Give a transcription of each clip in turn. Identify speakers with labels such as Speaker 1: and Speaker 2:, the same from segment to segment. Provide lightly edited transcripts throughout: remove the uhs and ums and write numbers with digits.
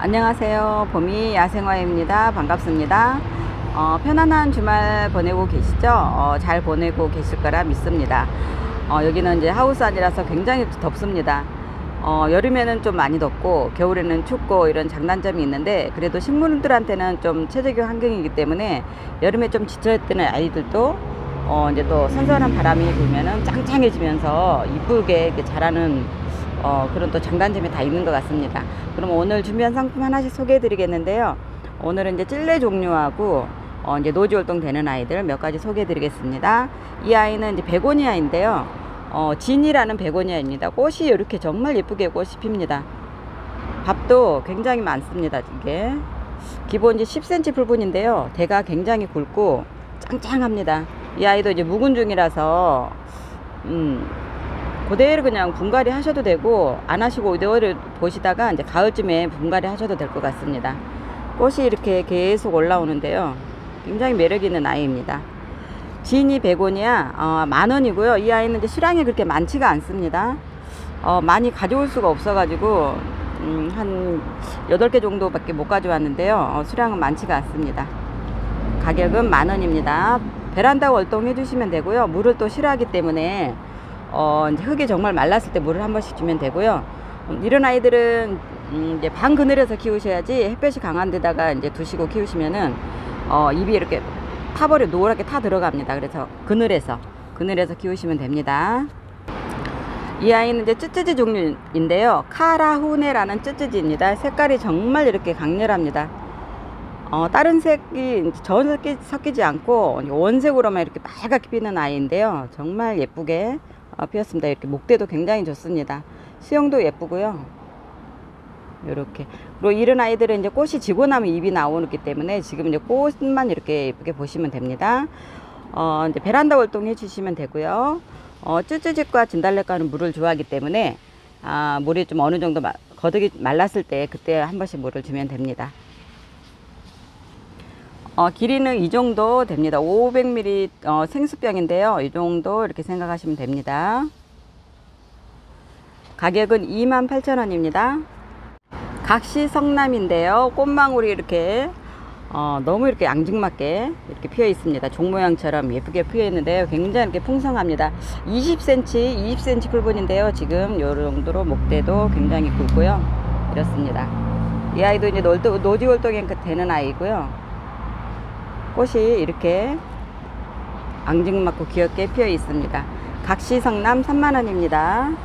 Speaker 1: 안녕하세요. 봄이 야생화입니다. 반갑습니다. 편안한 주말 보내고 계시죠? 잘 보내고 계실 거라 믿습니다. 여기는 이제 하우스 안이라서 굉장히 덥습니다. 여름에는 좀 많이 덥고 겨울에는 춥고 이런 장단점이 있는데, 그래도 식물들한테는 좀 최적의 환경이기 때문에 여름에 좀 지쳐있던 아이들도 이제 또 선선한 바람이 불면은 짱짱해지면서 이쁘게 이렇게 자라는 그런 또 장단점이 다 있는 것 같습니다. 그럼 오늘 준비한 상품 하나씩 소개해 드리겠는데요. 오늘은 이제 찔레 종류하고 이제 노지 활동 되는 아이들 몇 가지 소개해 드리겠습니다. 이 아이는 이제 베고니아인데요. 진이라는 베고니아입니다. 꽃이 이렇게 정말 예쁘게 꽃이 핍니다. 밥도 굉장히 많습니다. 이게 기본 이제 10cm 풀분인데요. 대가 굉장히 굵고 짱짱합니다. 이 아이도 이제 묵은 중이라서 그대로 그냥 분갈이 하셔도 되고, 안 하시고 이대로 보시다가 이제 가을쯤에 분갈이 하셔도 될 것 같습니다. 꽃이 이렇게 계속 올라오는데요. 굉장히 매력 있는 아이입니다. 지니 베고니아 10,000원이고요. 이 아이는 이제 수량이 그렇게 많지가 않습니다. 많이 가져올 수가 없어 가지고 한 8개 정도밖에 못 가져왔는데요. 수량은 많지가 않습니다. 가격은 10,000원입니다. 베란다 월동 해주시면 되고요. 물을 또 싫어하기 때문에 이제 흙이 정말 말랐을 때 물을 한 번씩 주면 되고요. 이런 아이들은 이제 방 그늘에서 키우셔야지, 햇볕이 강한 데다가 이제 두시고 키우시면은 잎이 이렇게 타버려 노랗게 타 들어갑니다. 그래서 그늘에서 키우시면 됩니다. 이 아이는 이제 쯔쯔지 종류인데요. 카라후네라는 쯔쯔지입니다. 색깔이 정말 이렇게 강렬합니다. 다른 색이 전혀 섞이지 않고 원색으로만 이렇게 빨갛게 피는 아이인데요. 정말 예쁘게 피었습니다. 이렇게 목대도 굉장히 좋습니다. 수영도 예쁘고요. 이렇게. 그리고 이런 아이들은 이제 꽃이 지고 나면 잎이 나오기 때문에 지금 이제 꽃만 이렇게 예쁘게 보시면 됩니다. 이제 베란다 활동 해주시면 되고요. 쯔쯔집과 진달래과는 물을 좋아하기 때문에 물이 좀 어느 정도 거득이 말랐을 때 그때 한 번씩 물을 주면 됩니다. 길이는 이 정도 됩니다. 500ml 생수병인데요. 이 정도 이렇게 생각하시면 됩니다. 가격은 28,000원입니다. 각시성남인데요. 꽃망울이 이렇게 너무 이렇게 앙증맞게 이렇게 피어 있습니다. 종 모양처럼 예쁘게 피어 있는데요. 굉장히 이렇게 풍성합니다. 20cm 풀분인데요. 지금 요 정도로 목대도 굉장히 굵고요. 이렇습니다. 이 아이도 이제 노지 활동이 되는 아이고요. 꽃이 이렇게 앙증맞고 귀엽게 피어 있습니다. 각시성남 30,000원입니다.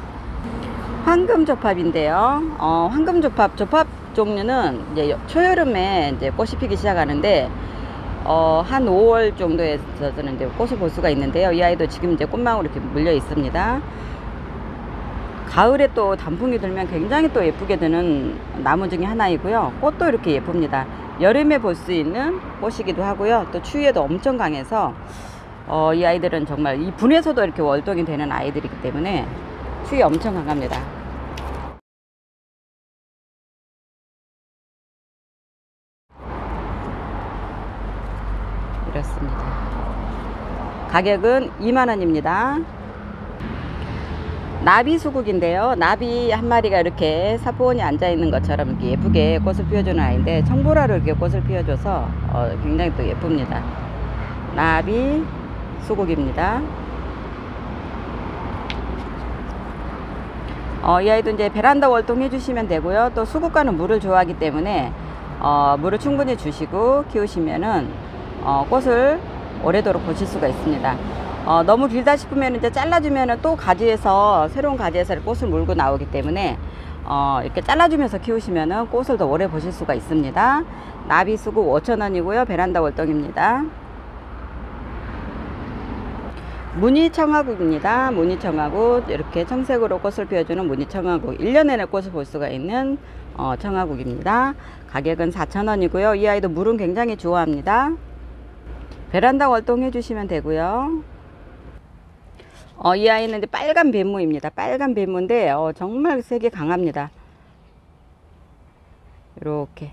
Speaker 1: 황금조팝인데요. 황금조팝 종류는 이제 초여름에 이제 꽃이 피기 시작하는데, 한 5월 정도에서는 이제 꽃을 볼 수가 있는데요. 이 아이도 지금 이제 꽃망울이 이렇게 물려 있습니다. 가을에 또 단풍이 들면 굉장히 또 예쁘게 되는 나무 중에 하나이고요. 꽃도 이렇게 예쁩니다. 여름에 볼 수 있는 꽃이기도 하고요. 또 추위에도 엄청 강해서 이 아이들은 정말 이 분에서도 이렇게 월동이 되는 아이들이기 때문에 추위에 엄청 강합니다. 이렇습니다. 가격은 20,000원입니다. 나비 수국인데요. 나비 한 마리가 이렇게 사포원이 앉아 있는 것처럼 이렇게 예쁘게 꽃을 피워주는 아이인데, 청보라로 이렇게 꽃을 피워줘서 굉장히 또 예쁩니다. 나비 수국입니다. 이 아이도 이제 베란다 월동 해주시면 되고요. 또 수국과는 물을 좋아하기 때문에 물을 충분히 주시고 키우시면은 꽃을 오래도록 보실 수가 있습니다. 너무 길다 싶으면 이제 잘라주면은 또 가지에서, 새로운 가지에서 꽃을 물고 나오기 때문에 이렇게 잘라주면서 키우시면은 꽃을 더 오래 보실 수가 있습니다. 나비 수국 5,000원이고요. 베란다 월동입니다. 무늬청화국입니다. 무늬청화국, 이렇게 청색으로 꽃을 피워주는 무늬청화국, 1년 내내 꽃을 볼 수가 있는 청화국입니다. 가격은 4,000원이고요. 이 아이도 물은 굉장히 좋아합니다. 베란다 월동 해주시면 되고요. 이 아이는 이제 빨간 뱀무입니다. 빨간 뱀무인데 정말 색이 강합니다. 이렇게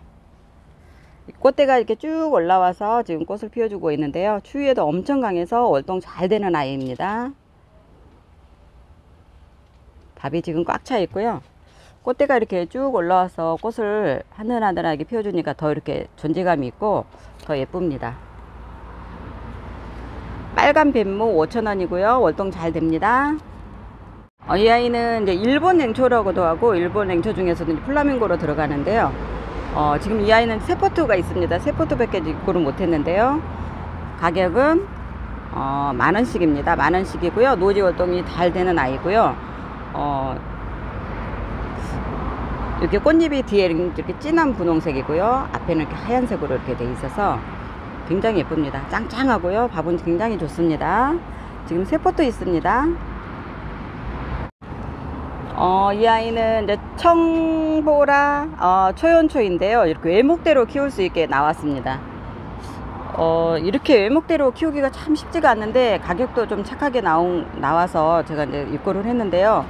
Speaker 1: 꽃대가 이렇게 쭉 올라와서 지금 꽃을 피워주고 있는데요. 추위에도 엄청 강해서 월동 잘 되는 아이입니다. 밥이 지금 꽉 차 있고요. 꽃대가 이렇게 쭉 올라와서 꽃을 하늘하늘하게 피워주니까 더 이렇게 존재감이 있고 더 예쁩니다. 빨간 뱀무 5,000원이고요. 월동 잘 됩니다. 이 아이는 이제 일본 냉초라고도 하고, 일본 냉초 중에서도 플라밍고로 들어가는데요. 지금 이 아이는 세포트가 있습니다. 세포트밖에 입고를 못했는데요. 가격은 10,000원씩입니다. 10,000원씩이고요. 노지 월동이 잘 되는 아이고요. 이렇게 꽃잎이 뒤에 이렇게 진한 분홍색이고요. 앞에는 이렇게 하얀색으로 이렇게 돼 있어서 굉장히 예쁩니다. 짱짱하고요. 밥은 굉장히 좋습니다. 지금 세포트 있습니다. 이 아이는 이제 청보라 초연초인데요. 이렇게 외목대로 키울 수 있게 나왔습니다. 이렇게 외목대로 키우기가 참 쉽지가 않는데 가격도 좀 착하게 나와서 제가 이제 입고를 했는데요.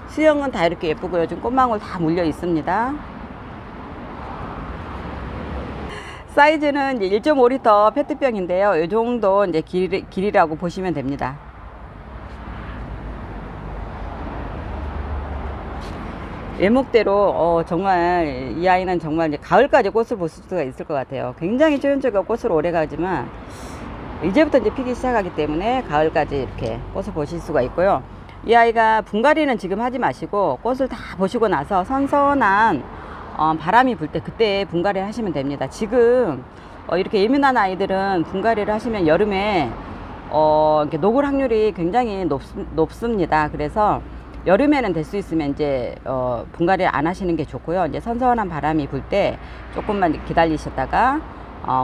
Speaker 1: 수영은 다 이렇게 예쁘고요. 지금 꽃망울 다 물려 있습니다. 사이즈는 이제 1.5L 페트병인데요. 이 정도 이제 길이라고 보시면 됩니다. 외목대로 정말 이 아이는 정말 이제 가을까지 꽃을 볼 수가 있을 것 같아요. 굉장히 초연초가 꽃을 오래 가지만 이제부터 이제 피기 시작하기 때문에 가을까지 이렇게 꽃을 보실 수가 있고요. 이 아이가 분갈이는 지금 하지 마시고 꽃을 다 보시고 나서 선선한 바람이 불 때 그때 분갈이를 하시면 됩니다. 지금 이렇게 예민한 아이들은 분갈이를 하시면 여름에 이렇게 녹을 확률이 굉장히 높습니다. 그래서 여름에는 될 수 있으면 이제 분갈이 안 하시는 게 좋고요. 이제 선선한 바람이 불 때 조금만 기다리셨다가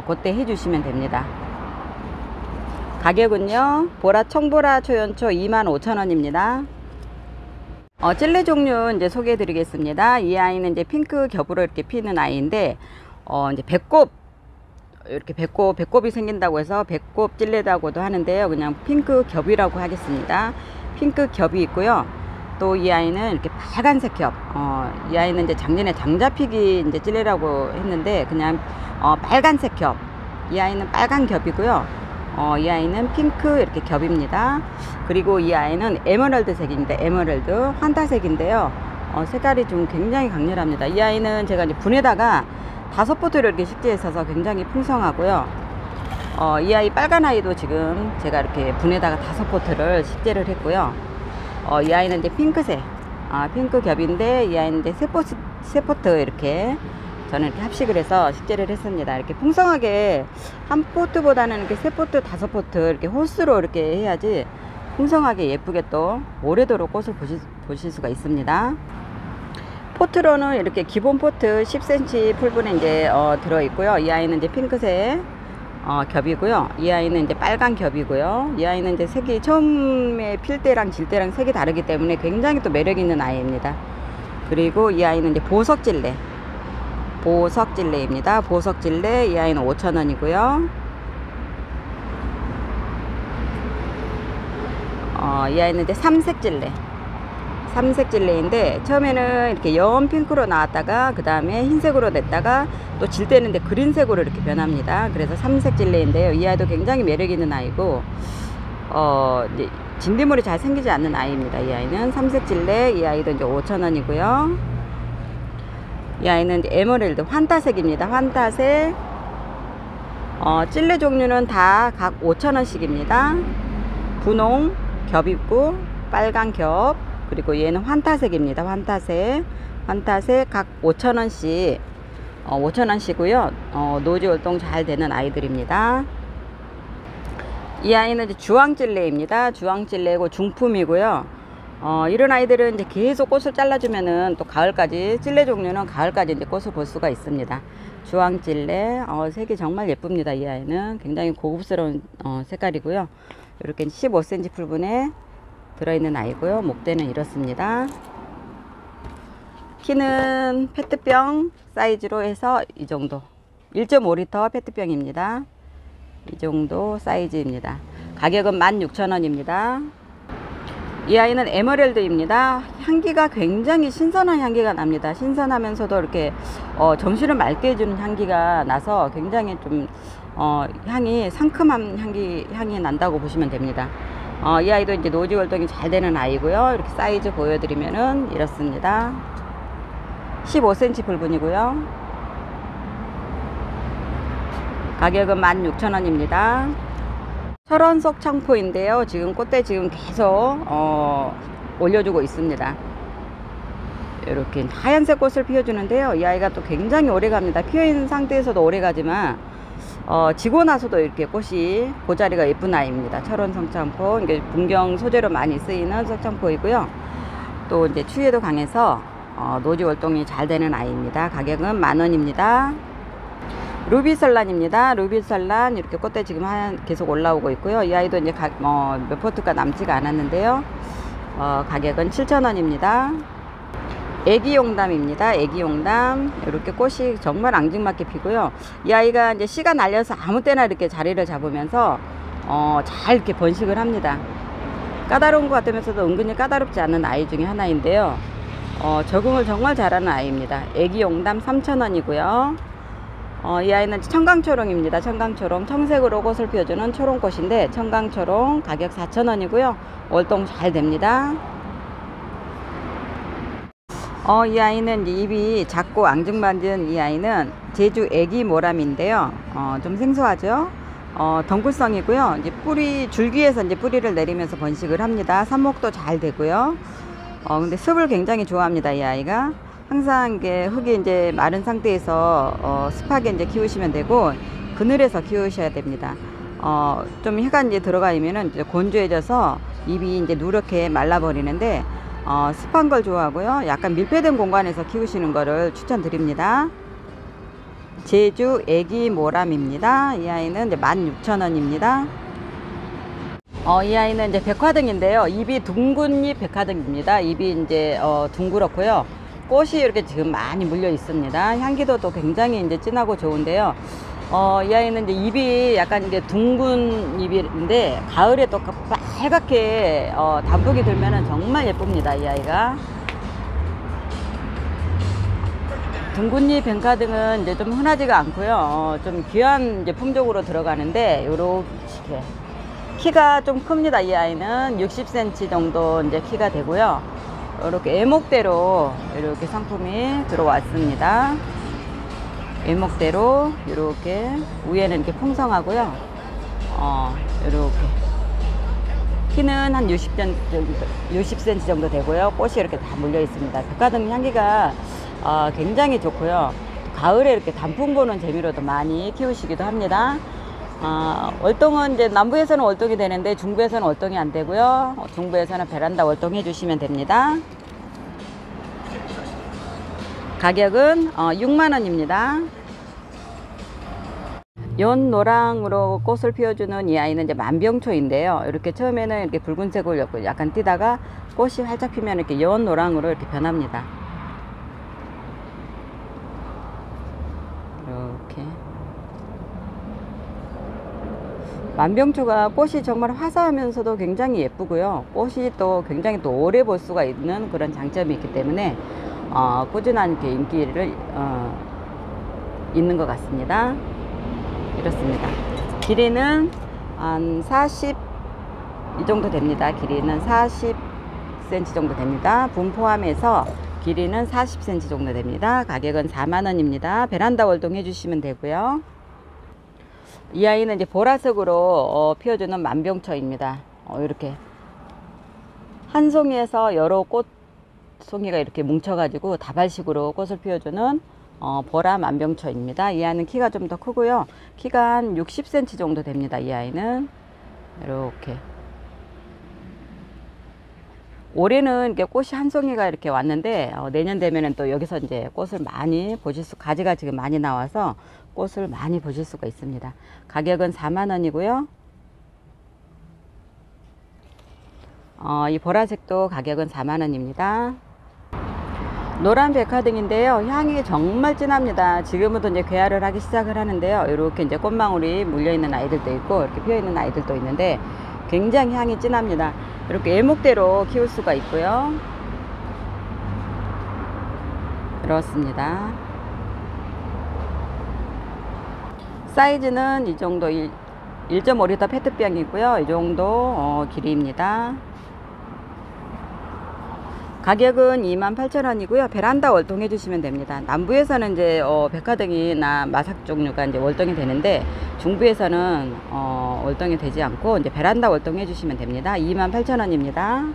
Speaker 1: 그때 해주시면 됩니다. 가격은요, 청보라 초연초 25,000원입니다. 찔레 종류 이제 소개해 드리겠습니다. 이 아이는 이제 핑크 겹으로 이렇게 피는 아이인데, 이제 배꼽이 생긴다고 해서 배꼽 찔레다고도 하는데요. 그냥 핑크 겹이라고 하겠습니다. 핑크 겹이 있고요. 또 이 아이는 이렇게 빨간색 겹. 이 아이는 이제 작년에 장자피기 이제 찔레라고 했는데, 그냥 빨간색 겹. 이 아이는 빨간 겹이고요. 이 아이는 핑크 이렇게 겹입니다. 그리고 이 아이는 에메랄드 색입니다. 에메랄드 환타색인데요. 색깔이 좀 굉장히 강렬합니다. 이 아이는 제가 이제 분에다가 5포트를 이렇게 식재해 있어서 굉장히 풍성하고요. 이 아이 빨간 아이도 지금 제가 이렇게 분에다가 5포트를 식재를 했고요. 이 아이는 이제 핑크색, 핑크 겹인데, 이 아이는 이제 세포트 이렇게 저는 이렇게 합식을 해서 식재를 했습니다. 이렇게 풍성하게 한 포트보다는 이렇게 3포트, 5포트 이렇게 호스로 이렇게 해야지 풍성하게 예쁘게 또 오래도록 꽃을 보실 수가 있습니다. 포트로는 이렇게 기본 포트 10cm 풀분에 이제 들어 있고요. 이 아이는 이제 핑크색 겹이고요. 이 아이는 이제 빨간 겹이고요. 이 아이는 이제 색이 처음에 필 때랑 질 때랑 색이 다르기 때문에 굉장히 또 매력 있는 아이입니다. 그리고 이 아이는 이제 보석찔레입니다. 보석찔레, 이 아이는 5,000원이고요. 이 아이는 이제 삼색찔레인데 처음에는 이렇게 연 핑크로 나왔다가 그 다음에 흰색으로 냈다가 또 질 때는 이제 그린색으로 이렇게 변합니다. 그래서 삼색찔레인데요. 이 아이도 굉장히 매력 있는 아이고, 이제 진딧물이 잘 생기지 않는 아이입니다. 이 아이는 삼색찔레, 이 아이도 이제 5,000원이고요. 이 아이는 이제 에메랄드 환타색입니다. 환타색. 찔레 종류는 다 각 5,000원씩입니다. 분홍 겹 있고 빨간 겹, 그리고 얘는 환타색입니다. 환타색 각 5,000원씩 5,000원씩이고요. 노지 활동 잘 되는 아이들입니다. 이 아이는 이제 주황찔레입니다. 주황찔레고 중품이고요. 이런 아이들은 이제 계속 꽃을 잘라주면은 또 가을까지, 찔레 종류는 가을까지 이제 꽃을 볼 수가 있습니다. 주황찔레, 색이 정말 예쁩니다. 이 아이는 굉장히 고급스러운 색깔이고요. 이렇게 15cm 풀분에 들어있는 아이고요. 목대는 이렇습니다. 키는 페트병 사이즈로 해서 이 정도, 1.5L 페트병입니다. 이 정도 사이즈입니다. 가격은 16,000원입니다. 이 아이는 에메랄드입니다. 향기가 굉장히 신선한 향기가 납니다. 신선하면서도 이렇게 정신을 맑게 해주는 향기가 나서 굉장히 좀 향이 상큼한 향이 난다고 보시면 됩니다. 이 아이도 이제 노지 활동이 잘 되는 아이고요. 이렇게 사이즈 보여드리면은 이렇습니다. 15cm 불분이고요. 가격은 16,000원입니다. 철원석 창포인데요. 지금 꽃대 지금 계속 올려주고 있습니다. 이렇게 하얀색 꽃을 피워주는데요. 이 아이가 또 굉장히 오래 갑니다. 피어있는 상태에서도 오래 가지만 지고 나서도 이렇게 꽃이 보자리가 예쁜 아이입니다. 철원 석창포, 이게 분경 소재로 많이 쓰이는 석창포이고요. 또 이제 추위에도 강해서 노지 활동이 잘 되는 아이입니다. 가격은 10,000원입니다. 루비설란입니다. 루비설란 이렇게 꽃대 지금 계속 올라오고 있고요. 이 아이도 이제 몇 포트가 남지가 않았는데요. 가격은 7,000원입니다. 애기용담입니다. 애기용담 이렇게 꽃이 정말 앙증맞게 피고요. 이 아이가 이제 씨가 날려서 아무 때나 이렇게 자리를 잡으면서 잘 이렇게 번식을 합니다. 까다로운 것 같으면서도 은근히 까다롭지 않은 아이 중에 하나인데요. 적응을 정말 잘하는 아이입니다. 애기용담 3,000원이고요. 이 아이는 청강초롱입니다. 청강초롱, 청색으로 꽃을 피워주는 초롱꽃인데 청강초롱 가격 4,000원이고요. 월동 잘 됩니다. 이 아이는 입이 작고 앙증맞은 이 아이는 제주 애기 모람인데요. 좀 생소하죠. 덩굴성이고요. 이제 뿌리 줄기에서 이제 뿌리를 내리면서 번식을 합니다. 삽목도 잘 되고요. 근데 습을 굉장히 좋아합니다. 이 아이가 항상 이게 흙이 이제 마른 상태에서 습하게 이제 키우시면 되고 그늘에서 키우셔야 됩니다. 좀 해가 이제 들어가면은 이제 건조해져서 잎이 이제 누렇게 말라버리는데 습한 걸 좋아하고요. 약간 밀폐된 공간에서 키우시는 거를 추천드립니다. 제주 애기 모람입니다. 이 아이는 이제 16,000원입니다. 이 아이는 이제 백화등인데요. 잎이 둥근잎 백화등입니다. 잎이 이제 둥그렇고요. 꽃이 이렇게 지금 많이 물려 있습니다. 향기도 굉장히 이제 진하고 좋은데요. 이 아이는 이제 잎이 약간 이제 둥근 잎인데 가을에 또 빨갛게 단풍이 들면은 정말 예쁩니다. 이 아이가 둥근잎 백화등은 이제 좀 흔하지가 않고요. 좀 귀한 이제 품종으로 들어가는데 요렇게 키가 좀 큽니다. 이 아이는 60cm 정도 이제 키가 되고요. 이렇게 애목대로 이렇게 상품이 들어왔습니다. 애목대로 이렇게 위에는 이렇게 풍성하고요. 이렇게 키는 한 60cm 정도 되고요. 꽃이 이렇게 다 물려 있습니다. 백화등 향기가 굉장히 좋고요. 가을에 이렇게 단풍 보는 재미로도 많이 키우시기도 합니다. 월동은 이제 남부에서는 월동이 되는데 중부에서는 월동이 안 되고요. 중부에서는 베란다 월동 해주시면 됩니다. 가격은 6,000원입니다. 연노랑으로 꽃을 피워주는 이 아이는 이제 만병초인데요. 이렇게 처음에는 이렇게 붉은색으로 약간 띄다가 꽃이 활짝 피면 이렇게 연노랑으로 이렇게 변합니다. 이렇게 만병초가 꽃이 정말 화사하면서도 굉장히 예쁘고요. 꽃이 또 굉장히 또 오래 볼 수가 있는 그런 장점이 있기 때문에 꾸준한 인기를 있는 것 같습니다. 이렇습니다. 길이는 한 40 이 정도 됩니다. 길이는 40cm 정도 됩니다. 분 포함해서 길이는 40cm 정도 됩니다. 가격은 40,000원입니다. 베란다 월동 해주시면 되고요. 이 아이는 이제 보라색으로 피워주는 만병초입니다. 이렇게 한 송이에서 여러 꽃송이가 이렇게 뭉쳐가지고 다발식으로 꽃을 피워주는 보라 만병초입니다. 이 아이는 키가 좀 더 크고요. 키가 한 60cm 정도 됩니다. 이 아이는 이렇게 올해는 이렇게 꽃이 한 송이가 이렇게 왔는데 내년 되면은 또 여기서 이제 꽃을 많이 보실 가지가 지금 많이 나와서 꽃을 많이 보실 수가 있습니다. 가격은 40,000원이고요. 이 보라색도 가격은 40,000원입니다. 노란 백화등인데요. 향이 정말 진합니다. 지금부터 이제 괴화를 하기 시작을 하는데요. 이렇게 이제 꽃망울이 물려있는 아이들도 있고 이렇게 피어있는 아이들도 있는데 굉장히 향이 진합니다. 이렇게 애목대로 키울 수가 있고요. 그렇습니다. 사이즈는 이 정도 1.5L 페트병이고요. 이 정도 길이입니다. 가격은 28,000원이고요. 베란다 월동해 주시면 됩니다. 남부에서는 이제 백화등이나 마삭 종류가 이제 월동이 되는데, 중부에서는 월동이 되지 않고 이제 베란다 월동해 주시면 됩니다. 28,000원입니다.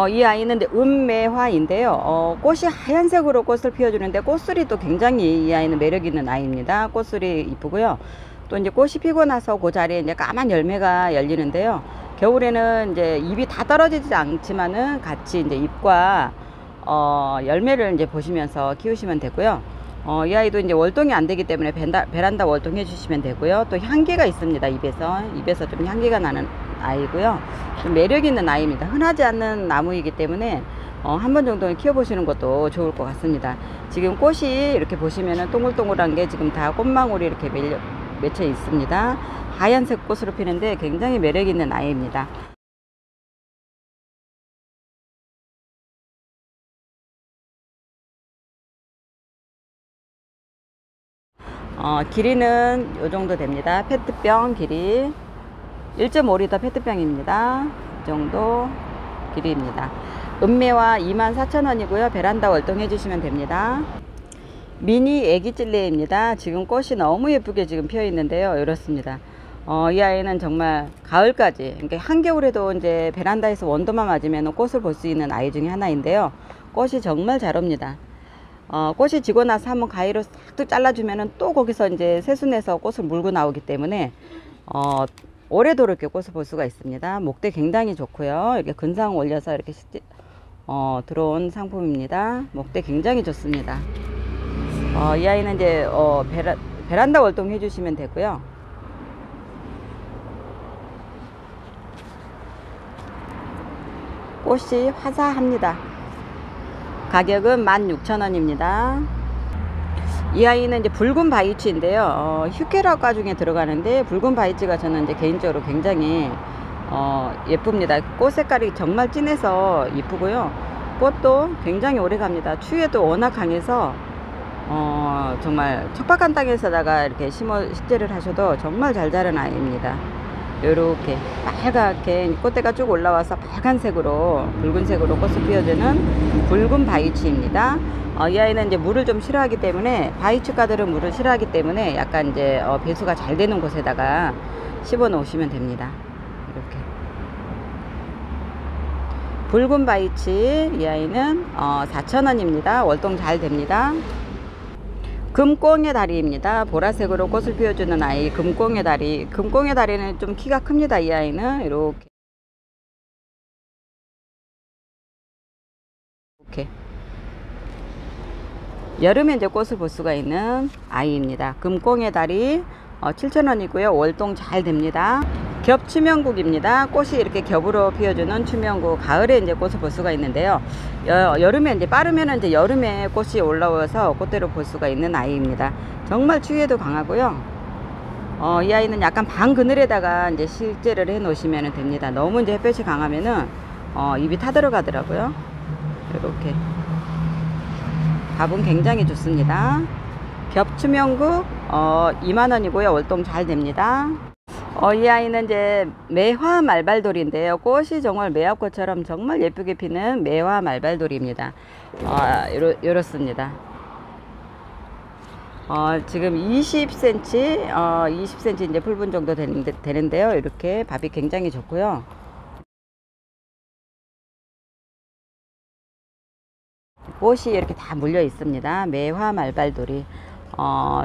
Speaker 1: 이 아이는 이제 은매화인데요. 꽃이 하얀색으로 꽃을 피워주는데, 꽃술이도 굉장히 이 아이는 매력 있는 아이입니다. 꽃술이 이쁘고요. 또 이제 꽃이 피고 나서 그 자리에 이제 까만 열매가 열리는데요. 겨울에는 이제 ip이 다 떨어지지 않지만은 같이 이제 잎과 열매를 이제 보시면서 키우시면 되고요. 이 아이도 이제 월동이 안 되기 때문에 베란다 월동해 주시면 되고요. 또 향기가 있습니다. 입에서 좀 향기가 나는 아이고요. 좀 매력 있는 아이입니다. 흔하지 않는 나무이기 때문에 한 번 정도는 키워보시는 것도 좋을 것 같습니다. 지금 꽃이 이렇게 보시면은 동글동글한 게 지금 다 꽃망울이 이렇게 맺혀 있습니다. 하얀색 꽃으로 피는데 굉장히 매력 있는 아이입니다. 길이는 이 정도 됩니다. 페트병 길이 1.5L 페트병입니다. 이 정도 길이입니다. 은매화 24,000원이고요. 베란다 월동해 주시면 됩니다. 미니 애기 찔레입니다. 지금 꽃이 너무 예쁘게 지금 피어 있는데요. 이렇습니다. 이 아이는 정말 가을까지, 그러니까 한겨울에도 이제 베란다에서 원도만 맞으면 꽃을 볼 수 있는 아이 중에 하나인데요. 꽃이 정말 잘 옵니다. 꽃이 지고 나서 한번 가위로 싹둑 잘라주면은 또 거기서 이제 새순에서 꽃을 물고 나오기 때문에 오래도록 이렇게 꽃을 볼 수가 있습니다. 목대 굉장히 좋고요. 이렇게 근상 올려서 이렇게 들어온 상품입니다. 목대 굉장히 좋습니다. 이 아이는 이제 베란다 월동 해주시면 되고요. 꽃이 화사합니다. 가격은 16,000원입니다. 이 아이는 이제 붉은 바이츠인데요. 휴케라과 중에 들어가는데, 붉은 바이츠가 저는 이제 개인적으로 굉장히 예쁩니다. 꽃 색깔이 정말 진해서 이쁘고요. 꽃도 굉장히 오래 갑니다. 추위에도 워낙 강해서 정말 척박한 땅에서다가 이렇게 식재를 하셔도 정말 잘 자란 아이입니다. 요렇게 빨갛게 꽃대가 쭉 올라와서 빨간색으로 붉은색으로 꽃을 피워주는 붉은 바이츠입니다. 이 아이는 이제 물을 좀 싫어하기 때문에, 바이츠가들은 물을 싫어하기 때문에 약간 이제 배수가 잘 되는 곳에다가 심어 놓으시면 됩니다. 이렇게 붉은 바이츠, 이 아이는 4,000원입니다. 월동 잘 됩니다. 금꽁의 다리입니다. 보라색으로 꽃을 피워주는 아이, 금꽁의 다리. 금꽁의 다리는 좀 키가 큽니다. 이 아이는 이렇게 여름에 이제 꽃을 볼 수가 있는 아이입니다. 금꽁의 다리 7,000원이고요. 월동 잘 됩니다. 겹 추명국입니다. 꽃이 이렇게 겹으로 피워주는 추명국. 가을에 이제 꽃을 볼 수가 있는데요. 여름에 이제 빠르면 이제 여름에 꽃이 올라와서 꽃대로 볼 수가 있는 아이입니다. 정말 추위에도 강하고요. 이 아이는 약간 반 그늘에다가 이제 식재를 해 놓으시면 됩니다. 너무 이제 햇볕이 강하면은 잎이 타들어가더라고요. 이렇게 밥은 굉장히 좋습니다. 겹추명국 2만원이고요. 월동 잘 됩니다. 이 아이는 이제 매화 말발돌인데요. 꽃이 정말 매화꽃처럼 정말 예쁘게 피는 매화 말발돌입니다. 이렇습니다. 지금 20cm, 20cm 이제 풀분 정도 되는데요. 이렇게 밥이 굉장히 좋고요. 꽃이 이렇게 다 물려 있습니다. 매화 말발돌이.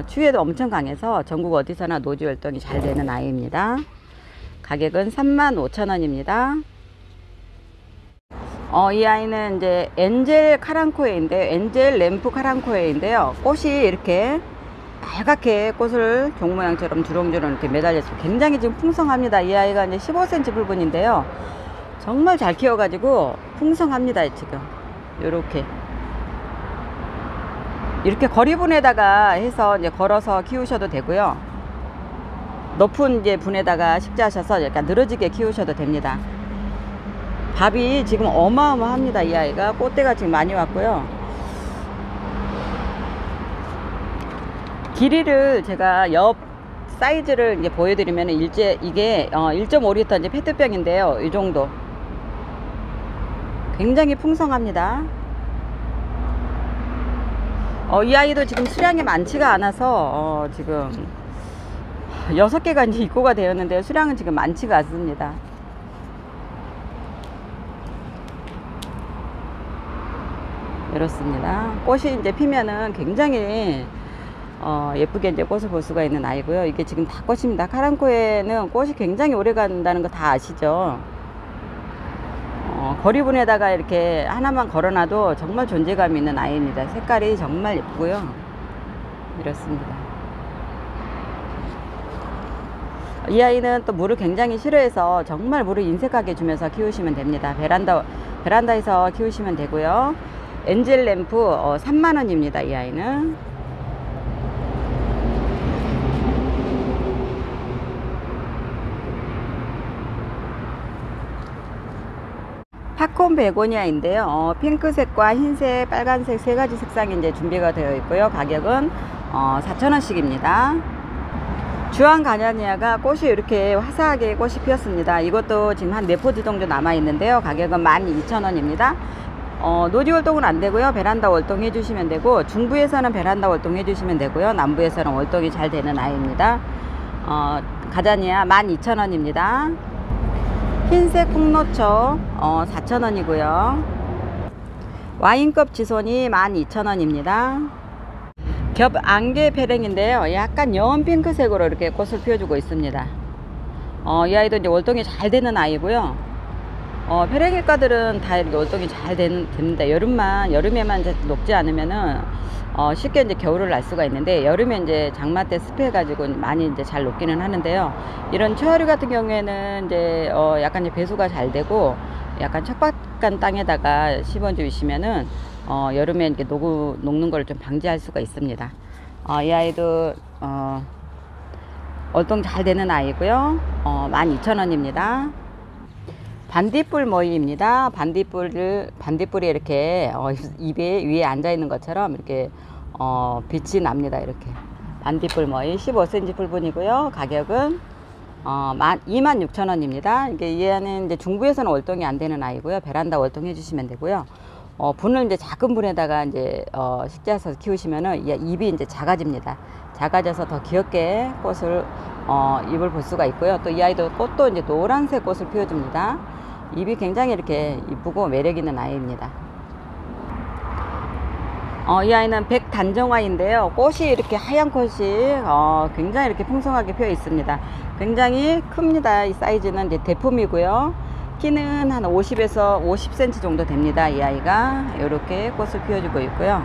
Speaker 1: 추위에도 엄청 강해서 전국 어디서나 노지 활동이 잘 되는 아이입니다. 가격은 35,000원입니다. 이 아이는 이제 엔젤 카랑코에인데, 엔젤 램프 카랑코에인데요. 꽃이 이렇게 빨갛게 꽃을 종 모양처럼 주렁주렁 이렇게 매달려서 굉장히 지금 풍성합니다. 이 아이가 이제 15cm 풀분인데요. 정말 잘 키워가지고 풍성합니다. 지금 이렇게 거리분에다가 해서 이제 걸어서 키우셔도 되고요. 높은 이제 분에다가 식재하셔서 약간 늘어지게 키우셔도 됩니다. 밥이 지금 어마어마합니다. 이 아이가 꽃대가 지금 많이 왔고요. 길이를 제가 옆 사이즈를 이제 보여드리면 이게 1.5L 이제 페트병인데요. 이 정도 굉장히 풍성합니다. 이 아이도 지금 수량이 많지가 않아서 지금 6개가 이제 입고가 되었는데 수량은 지금 많지가 않습니다. 이렇습니다. 꽃이 이제 피면은 굉장히 예쁘게 이제 꽃을 볼 수가 있는 아이고요. 이게 지금 다 꽃입니다. 카랑코에는 꽃이 굉장히 오래 간다는 거 다 아시죠? 거리분에다가 이렇게 하나만 걸어놔도 정말 존재감 있는 아이입니다. 색깔이 정말 예쁘고요. 이렇습니다. 이 아이는 또 물을 굉장히 싫어해서 정말 물을 인색하게 주면서 키우시면 됩니다. 베란다에서 키우시면 되고요. 엔젤 램프 3만원입니다. 이 아이는. 팝콘 베고니아인데요. 핑크색과 흰색, 빨간색 세 가지 색상이 이제 준비가 되어 있고요. 가격은 4,000원씩입니다. 주황 가냐니아가 꽃이 이렇게 화사하게 꽃이 피었습니다. 이것도 지금 한 4포트 정도 남아 있는데요. 가격은 12,000원입니다. 노지 월동은 안 되고요. 베란다 월동 해주시면 되고, 중부에서는 베란다 월동 해주시면 되고요. 남부에서는 월동이 잘 되는 아이입니다. 가자니아 12,000원입니다. 흰색 풍노초 4,000원이고요. 와인컵 지손이 12,000원입니다. 겹 안개 페랭인데요. 약간 연한 핑크색으로 이렇게 꽃을 피워주고 있습니다. 이 아이도 이제 월동이 잘 되는 아이고요. 페랭이과들은 다 이렇게 월동이 잘 됩니다. 여름에만 이제 녹지 않으면은 쉽게 이제 겨울을 날 수가 있는데, 여름에 이제 장마 때 습해가지고 많이 이제 잘 녹기는 하는데요. 이런 초하류 같은 경우에는 이제 약간 이제 배수가 잘 되고, 약간 척박한 땅에다가 심어주시면은 여름에 이렇게 녹는 걸 좀 방지할 수가 있습니다. 이 아이도 월동 잘 되는 아이고요. 12,000원입니다. 반딧불 모이입니다. 반딧불이 이렇게 입에 위에 앉아 있는 것처럼 이렇게 빛이 납니다. 이렇게 반딧불 모이 15cm 풀분이고요. 가격은 26,000원입니다. 이게 얘는 이제 중부에서는 월동이 안 되는 아이고요. 베란다 월동 해주시면 되고요. 분을 이제 작은 분에다가 이제 식재해서 키우시면은 잎이 이제 작아집니다. 작아져서 더 귀엽게 꽃을 잎을 볼 수가 있고요. 또 이 아이도 꽃도 이제 노란색 꽃을 피워줍니다. 잎이 굉장히 이렇게 이쁘고 매력 있는 아이입니다. 이 아이는 백단정화인데요. 꽃이 이렇게 하얀 꽃이 굉장히 이렇게 풍성하게 피어 있습니다. 굉장히 큽니다. 이 사이즈는 이제 대품이고요. 키는 한 50에서 50cm 정도 됩니다. 이 아이가 이렇게 꽃을 피워주고 있고요.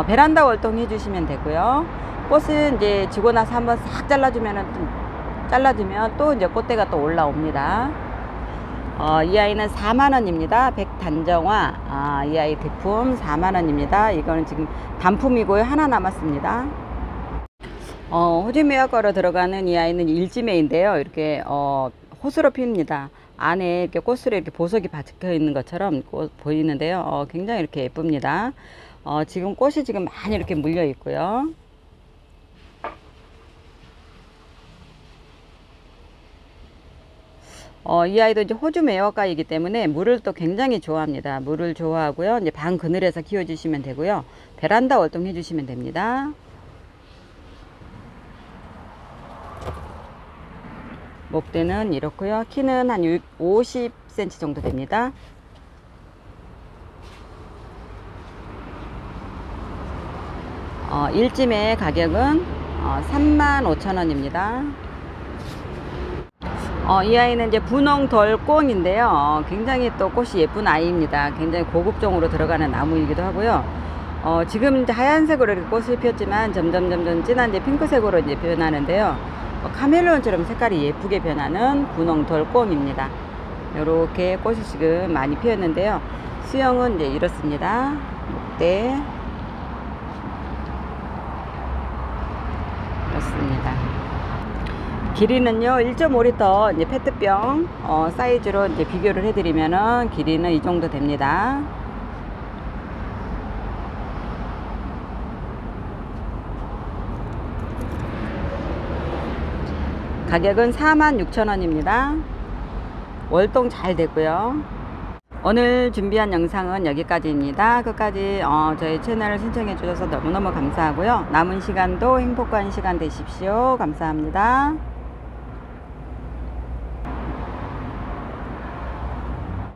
Speaker 1: 베란다 월동 해주시면 되고요. 꽃은 이제 지고 나서 한번 싹 잘라주면 또 이제 꽃대가 또 올라옵니다. 이 아이는 4만원입니다. 백단정화. 이 아이 대품 4만원입니다. 이거는 지금 단품이고요. 하나 남았습니다. 호주매화과로 들어가는 이 아이는 일지매인데요. 이렇게 호수로 피웁니다. 안에 이렇게 꽃으로 이렇게 보석이 박혀 있는 것처럼 보이는데요. 굉장히 이렇게 예쁩니다. 지금 꽃이 지금 많이 이렇게 물려 있고요. 이 아이도 이제 호주 매화과이기 때문에 물을 또 굉장히 좋아합니다. 물을 좋아하고요. 이제 방 그늘에서 키워주시면 되고요. 베란다 월동 해주시면 됩니다. 목대는 이렇고요. 키는 한 50cm 정도 됩니다. 일찜의 가격은 35,000원입니다. 이 아이는 이제 분홍덜꽁인데요. 굉장히 또 꽃이 예쁜 아이입니다. 굉장히 고급종으로 들어가는 나무이기도 하고요. 지금 이제 하얀색으로 이렇게 꽃을 피웠지만 점점 진한 이제 핑크색으로 이제 변하는데요. 카멜레온처럼 색깔이 예쁘게 변하는 분홍덜꽁입니다. 이렇게 꽃이 지금 많이 피었는데요. 수영은 이제 이렇습니다. 목대 이렇습니다. 길이는요 1.5L 이제 페트병 사이즈로 이제 비교를 해드리면은 길이는 이 정도 됩니다. 가격은 46,000원입니다. 월동 잘 되고요. 오늘 준비한 영상은 여기까지입니다. 끝까지 저희 채널을 신청해 주셔서 너무너무 감사하고요. 남은 시간도 행복한 시간 되십시오. 감사합니다.